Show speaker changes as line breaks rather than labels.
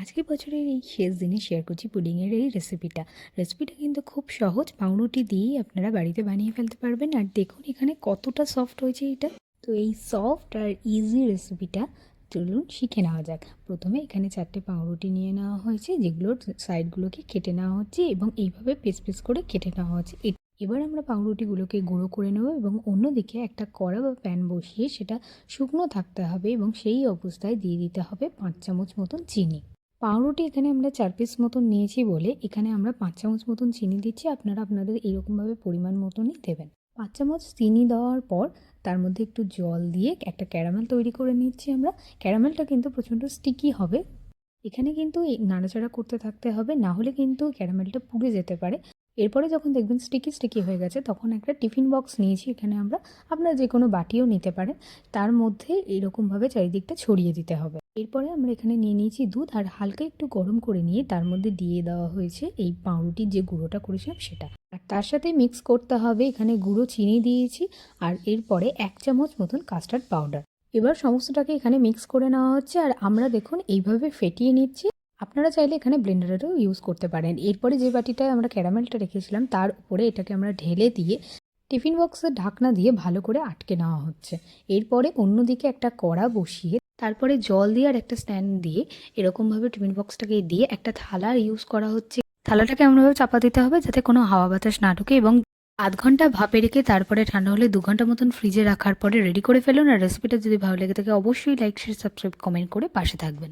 আজকে বছরের এই শেষ দিনে শেয়ার করছি পুডিংয়ের এই রেসিপিটা কিন্তু খুব সহজ। পাউরুটি দিয়েই আপনারা বাড়িতে বানিয়ে ফেলতে পারবেন। আর দেখুন এখানে কতটা সফট হয়েছে এটা। তো এই সফট আর ইজি রেসিপিটা চলুন শিখে নেওয়া যাক। প্রথমে এখানে 4টে পাউরুটি নিয়ে নেওয়া হয়েছে, যেগুলোর সাইডগুলোকে কেটে নেওয়া হচ্ছে এবং এইভাবে পিস করে কেটে নেওয়া হচ্ছে। এবার আমরা পাউরুটিগুলোকে গুঁড়ো করে নেব এবং অন্যদিকে একটা কড়া বা প্যান বসিয়ে সেটা শুকনো থাকতে হবে এবং সেই অবস্থায় দিয়ে দিতে হবে 5 চামচ মতন চিনি। পাউরুটি এখানে আমরা 4 পিস মতন নিয়েছি বলে এখানে আমরা 5 চামচ মতন চিনি দিচ্ছি। আপনারা আপনাদের এরকমভাবে পরিমাণ মতনই দেবেন। 5 চামচ চিনি দেওয়ার পর তার মধ্যে একটু জল দিয়ে একটা ক্যারামেল তৈরি করে নিচ্ছি আমরা। ক্যারামেলটা কিন্তু প্রচণ্ড স্টিকি হবে। এখানে কিন্তু নাড়াচাড়া করতে থাকতে হবে, না হলে কিন্তু ক্যারামেলটা পুড়ে যেতে পারে। এরপরে যখন দেখবেন স্টিকি হয়ে গেছে, তখন একটা টিফিন বক্স নিয়েছি এখানে আমরা। আপনারা যে কোনো বাটিও নিতে পারেন। তার মধ্যে এরকমভাবে চারিদিকটা ছড়িয়ে দিতে হবে। এরপরে আমরা এখানে নিয়ে নিয়েছি দুধ, আর হালকা একটু গরম করে নিয়ে তার মধ্যে দিয়ে দেওয়া হয়েছে এই পাউরুটির যে গুঁড়োটা করেছিলাম সেটা। আর তার সাথে মিক্স করতে হবে, এখানে গুঁড়ো চিনি দিয়েছি আর এরপরে 1 চামচ মতন কাস্টার্ড পাউডার। এবার সমস্তটাকে এখানে মিক্স করে নেওয়া হচ্ছে আর আমরা দেখুন এইভাবে ফেটিয়ে নিচ্ছি। আপনারা চাইলে এখানে ব্লেন্ডারেরও ইউজ করতে পারেন। এরপরে যে বাটিটায় আমরা ক্যারামেলটা রেখেছিলাম তার উপরে এটাকে আমরা ঢেলে দিয়ে টিফিন বক্সের ঢাকনা দিয়ে ভালো করে আটকে নেওয়া হচ্ছে। এরপরে অন্যদিকে একটা কড়া বসিয়ে তারপরে জল দিয়ে আর একটা স্ট্যান্ড দিয়ে এরকমভাবে টিফিন বক্সটাকে দিয়ে একটা থালা ইউজ করা হচ্ছে। থালাটাকে এমনভাবে চাপা দিতে হবে যাতে কোনো হাওয়া বাতাস না ঢোকে এবং আধ ঘন্টা ভাপে রেখে তারপরে ঠান্ডা হলে 2 ঘন্টা মতন ফ্রিজে রাখার পরে রেডি করে ফেলুন। আর রেসিপিটা যদি ভালো লেগে থাকে অবশ্যই লাইক, শেয়ার, সাবস্ক্রাইব, কমেন্ট করে পাশে থাকবেন।